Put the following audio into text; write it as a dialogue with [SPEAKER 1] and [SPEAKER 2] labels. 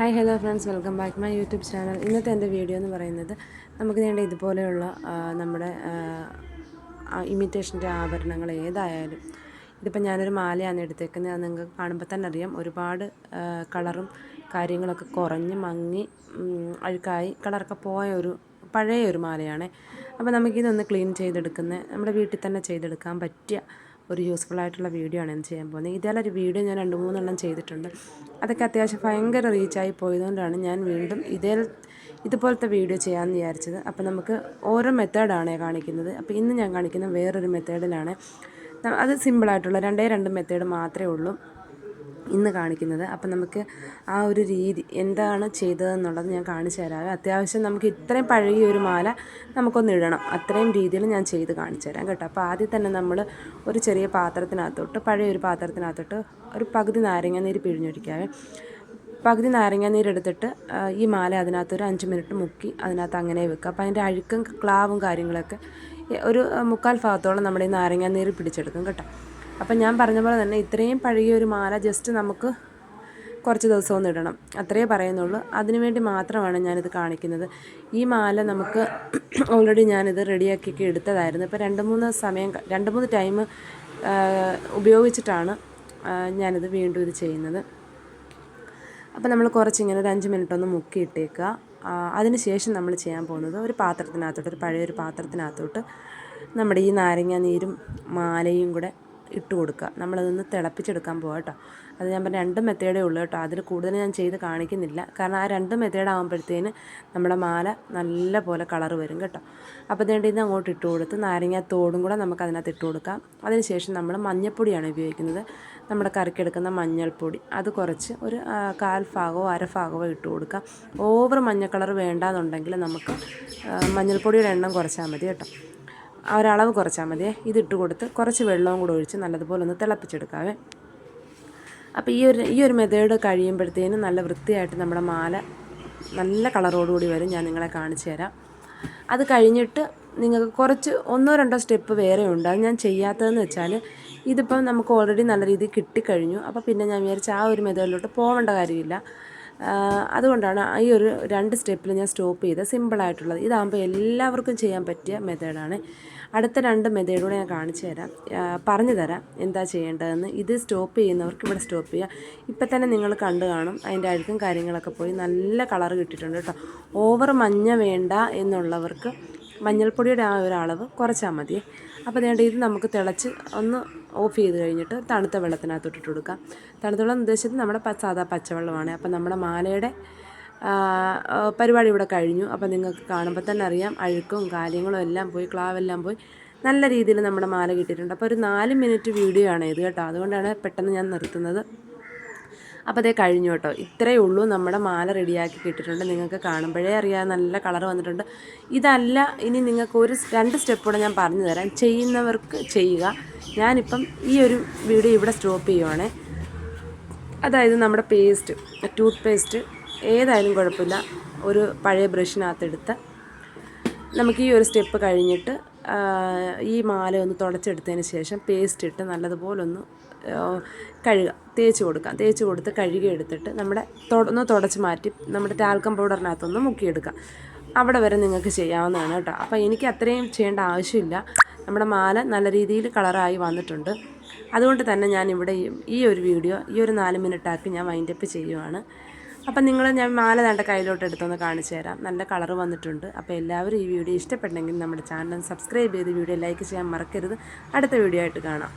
[SPEAKER 1] Hi hello friends, welcome back my YouTube channel. ഇന്നത്തെ എൻ്റെ video എന്ന് പറയുന്നത് നമുക്ക് വേണ്ട ഇതുപോലെയുള്ള നമ്മുടെ ഇമിറ്റേഷൻ്റെ ആഭരണങ്ങൾ ഏതായാലും, ഇതിപ്പോൾ ഞാനൊരു മാലയാണ് എടുത്തേക്കുന്നത്. അത് നിങ്ങൾക്ക് കാണുമ്പോൾ തന്നെ അറിയാം, ഒരുപാട് കളറും കാര്യങ്ങളൊക്കെ കുറഞ്ഞ് മങ്ങി അഴുക്കായി കളറൊക്കെ പോയ ഒരു പഴയ ഒരു മാലയാണ്. അപ്പോൾ നമുക്കിതൊന്ന് ക്ലീൻ ചെയ്തെടുക്കുന്ന, നമ്മുടെ വീട്ടിൽ തന്നെ ചെയ്തെടുക്കാൻ പറ്റിയ ഒരു യൂസ്ഫുൾ ആയിട്ടുള്ള വീഡിയോ ആണ് ഇന്ന് ചെയ്യാൻ പോകുന്നത്. ഇതേലൊരു വീഡിയോ ഞാൻ 2-3 ചെയ്തിട്ടുണ്ട്. അതൊക്കെ അത്യാവശ്യം ഭയങ്കര റീച്ചായി പോയതുകൊണ്ടാണ് ഞാൻ വീണ്ടും ഇതുപോലത്തെ വീഡിയോ ചെയ്യാമെന്ന് വിചാരിച്ചത്. അപ്പോൾ നമുക്ക് ഓരോ മെത്തേഡാണ് കാണിക്കുന്നത്. അപ്പോൾ ഇന്ന് ഞാൻ കാണിക്കുന്ന വേറൊരു മെത്തേഡിലാണ്. അത് സിമ്പിളായിട്ടുള്ള 2 മെത്തേഡ് മാത്രമേ ഉള്ളൂ ഇന്ന് കാണിക്കുന്നത്. അപ്പം നമുക്ക് ആ ഒരു രീതി എന്താണ് ചെയ്തതെന്നുള്ളത് ഞാൻ കാണിച്ചു തരാം. അത്യാവശ്യം നമുക്ക് ഇത്രയും പഴകിയ ഒരു മാല നമുക്കൊന്ന് ഇടണം, അത്രയും രീതിയിൽ ഞാൻ ചെയ്ത് കാണിച്ചു തരാം കേട്ടോ. അപ്പോൾ ആദ്യം തന്നെ നമ്മൾ ഒരു ചെറിയ പാത്രത്തിനകത്തോട്ട്, പഴയൊരു പാത്രത്തിനകത്തോട്ട് ഒരു പകുതി നാരങ്ങ നീര് പിഴിഞ്ഞൊഴിക്കാവേ. പകുതി നാരങ്ങ നീരെടുത്തിട്ട് ഈ മാല അതിനകത്തൊരു 5 മിനിറ്റ് മുക്കി അതിനകത്ത് അങ്ങനെ വെക്കുക. അപ്പോൾ അതിൻ്റെ അഴുക്കും ക്ലാവും കാര്യങ്ങളൊക്കെ ഒരു 3/4 ഭാഗത്തോളം നമ്മുടെ ഈ നാരങ്ങ നീര് പിടിച്ചെടുക്കും കേട്ടോ. അപ്പം ഞാൻ പറഞ്ഞ പോലെ തന്നെ ഇത്രയും പഴകിയ ഒരു മാല ജസ്റ്റ് നമുക്ക് കുറച്ച് ദിവസം ഒന്ന് ഇടണം, അത്രയേ പറയുന്നുള്ളൂ. അതിനുവേണ്ടി മാത്രമാണ് ഞാനിത് കാണിക്കുന്നത്. ഈ മാല നമുക്ക് ഓൾറെഡി ഞാനിത് റെഡിയാക്കി എടുത്തതായിരുന്നു. ഇപ്പോൾ 2-3 ടൈം ഉപയോഗിച്ചിട്ടാണ് ഞാനിത് വീണ്ടും ഇത് ചെയ്യുന്നത്. അപ്പോൾ നമ്മൾ കുറച്ചിങ്ങനെ ഒരു 5 മിനിറ്റ് ഒന്ന് മുക്കിയിട്ടേക്കുക. അതിന് ശേഷം നമ്മൾ ചെയ്യാൻ പോകുന്നത് ഒരു പാത്രത്തിനകത്തോട്ട്, ഒരു പഴയൊരു പാത്രത്തിനകത്തോട്ട് നമ്മുടെ ഈ നാരങ്ങ നീരും മാലയും കൂടെ ഇട്ട് കൊടുക്കുക. നമ്മളതൊന്ന് തിളപ്പിച്ചെടുക്കാൻ പോകാം കേട്ടോ. അത് ഞാൻ പറഞ്ഞ 2 മെത്തേഡേ ഉള്ളൂ കേട്ടോ. അതിൽ കൂടുതൽ ഞാൻ ചെയ്ത് കാണിക്കുന്നില്ല, കാരണം ആ 2 മെത്തേഡ് ആകുമ്പോഴത്തേന് നമ്മുടെ മാല നല്ല പോലെ കളർ വരും കേട്ടോ. അപ്പോൾ ഇത് അങ്ങോട്ട് ഇട്ട് കൊടുത്ത് നാരങ്ങ തോടും കൂടെ നമുക്ക് അതിനകത്ത് ഇട്ട് കൊടുക്കാം. അതിനുശേഷം നമ്മൾ മഞ്ഞൾപ്പൊടിയാണ് ഉപയോഗിക്കുന്നത്. നമ്മുടെ കറിക്കെടുക്കുന്ന മഞ്ഞൾപ്പൊടി അത് കുറച്ച് ഒരു 1/4 ഭാഗമോ 1/2 ഭാഗമോ ഇട്ട് കൊടുക്കാം. ഓവർ മഞ്ഞ കളർ വേണ്ടാന്നുണ്ടെങ്കിൽ നമുക്ക് മഞ്ഞൾപ്പൊടിയുടെ എണ്ണം കുറച്ചാൽ മതി കേട്ടോ. ആ ഒരളവ് കുറച്ചാൽ മതിയേ. ഇതിട്ട് കൊടുത്ത് കുറച്ച് വെള്ളവും കൂടെ ഒഴിച്ച് നല്ലതുപോലെ ഒന്ന് തിളപ്പിച്ചെടുക്കാവേ. അപ്പോൾ ഈ ഒരു മെത്തേഡ് കഴിയുമ്പോഴത്തേനും നല്ല വൃത്തിയായിട്ട് നമ്മുടെ മാല നല്ല കളറോടുകൂടി വരും. ഞാൻ നിങ്ങളെ കാണിച്ചു തരാം. അത് കഴിഞ്ഞിട്ട് നിങ്ങൾക്ക് കുറച്ച് 1-2 സ്റ്റെപ്പ് വേറെ ഉണ്ട്. അത് ഞാൻ ചെയ്യാത്തതെന്ന് വെച്ചാൽ, ഇതിപ്പം നമുക്ക് ഓൾറെഡി നല്ല രീതിയിൽ കിട്ടിക്കഴിഞ്ഞു. അപ്പോൾ പിന്നെ ഞാൻ വിചാരിച്ച ആ ഒരു മെത്തേഡിലോട്ട് പോകേണ്ട കാര്യമില്ല. അതുകൊണ്ടാണ് ഈ ഒരു 2 സ്റ്റെപ്പിൽ ഞാൻ സ്റ്റോപ്പ് ചെയ്ത് സിമ്പിളായിട്ടുള്ളത്. ഇതാകുമ്പോൾ എല്ലാവർക്കും ചെയ്യാൻ പറ്റിയ മെത്തേഡാണ്. അടുത്ത 2 മെത്തേഡൂടെ ഞാൻ കാണിച്ചു തരാം, പറഞ്ഞു തരാം എന്താ ചെയ്യേണ്ടതെന്ന്. ഇത് സ്റ്റോപ്പ് ചെയ്യുന്നവർക്ക് ഇവിടെ സ്റ്റോപ്പ് ചെയ്യാം. ഇപ്പം തന്നെ നിങ്ങൾ കണ്ടു കാണും, അതിൻ്റെ അഴുക്കും കാര്യങ്ങളൊക്കെ പോയി നല്ല കളർ കിട്ടിയിട്ടുണ്ട് കേട്ടോ. ഓവർ മഞ്ഞ വേണ്ട എന്നുള്ളവർക്ക് മഞ്ഞൾപ്പൊടിയുടെ ആ ഒരു അളവ് കുറച്ചാൽ മതി. അപ്പോൾ വേണ്ട ഇത് നമുക്ക് തിളച്ച് ഒന്ന് ഓഫ് ചെയ്ത് കഴിഞ്ഞിട്ട് തണുത്ത വെള്ളത്തിനകത്തോട്ട് ഇട്ട് കൊടുക്കാം. തണുത്ത വെള്ളം ഉദ്ദേശിച്ചത് നമ്മുടെ സാധാ പച്ചവെള്ളമാണ്. അപ്പോൾ നമ്മുടെ മാലയുടെ പരിപാടി ഇവിടെ കഴിഞ്ഞു. അപ്പോൾ നിങ്ങൾക്ക് കാണുമ്പോൾ തന്നെ അറിയാം, അഴുക്കും കാര്യങ്ങളും എല്ലാം പോയി, ക്ലാവെല്ലാം പോയി നല്ല രീതിയിൽ നമ്മുടെ മാല കിട്ടിയിട്ടുണ്ട്. അപ്പോൾ ഒരു 4 മിനിറ്റ് വീഡിയോ ആണ് ഇത് കേട്ടോ. അതുകൊണ്ടാണ് പെട്ടെന്ന് ഞാൻ നിർത്തുന്നത്. അപ്പോൾ അതേ കഴിഞ്ഞു കേട്ടോ. ഇത്രയേ ഉള്ളൂ, നമ്മുടെ മാല റെഡിയാക്കി കിട്ടിയിട്ടുണ്ട്. നിങ്ങൾക്ക് കാണുമ്പോഴേ അറിയാം നല്ല കളർ വന്നിട്ടുണ്ട്. ഇതല്ല, ഇനി നിങ്ങൾക്ക് ഒരു 2 സ്റ്റെപ്പ് കൂടെ ഞാൻ പറഞ്ഞു തരാം, ചെയ്യുന്നവർക്ക് ചെയ്യുക. ഞാനിപ്പം ഈ ഒരു വീഡിയോ ഇവിടെ സ്റ്റോപ്പ് ചെയ്യുവാണേ. അതായത് നമ്മുടെ ടൂത്ത് പേസ്റ്റ് ഏതായാലും കുഴപ്പമില്ല, ഒരു പഴയ ബ്രഷിനകത്തെടുത്ത് നമുക്ക് ഈ ഒരു സ്റ്റെപ്പ് കഴിഞ്ഞിട്ട് ഈ മാല ഒന്ന് തുടച്ചെടുത്തതിന് ശേഷം പേസ്റ്റ് ഇട്ട് നല്ലതുപോലെ ഒന്ന് തേച്ച് കൊടുത്ത് കഴുകി എടുത്തിട്ട് നമ്മുടെ ഒന്ന് തുടച്ച് മാറ്റി നമ്മുടെ ടാൽക്കം പൗഡറിനകത്തൊന്ന് മുക്കിയെടുക്കാം. അവിടെ വരെ നിങ്ങൾക്ക് ചെയ്യാവുന്നതാണ് കേട്ടോ. അപ്പോൾ എനിക്ക് അത്രയും ചെയ്യേണ്ട ആവശ്യമില്ല. നമ്മുടെ മാല നല്ല രീതിയിൽ കളറായി വന്നിട്ടുണ്ട്. അതുകൊണ്ട് തന്നെ ഞാൻ ഇവിടെ ഈ ഒരു വീഡിയോ ഈ ഒരു 4 മിനിറ്റാക്കി ഞാൻ വൈൻഡപ്പ് ചെയ്യുവാണ്. അപ്പം ഞാൻ മാല തൻ്റെ കയ്യിലോട്ട് എടുത്തൊന്ന് കാണിച്ചു തരാം. നല്ല കളർ വന്നിട്ടുണ്ട്. അപ്പോൾ എല്ലാവരും ഈ വീഡിയോ ഇഷ്ടപ്പെട്ടെങ്കിൽ നമ്മുടെ ചാനൽ സബ്സ്ക്രൈബ് ചെയ്ത് വീഡിയോ ലൈക്ക് ചെയ്യാൻ മറക്കരുത്. അടുത്ത വീഡിയോ ആയിട്ട് കാണാം.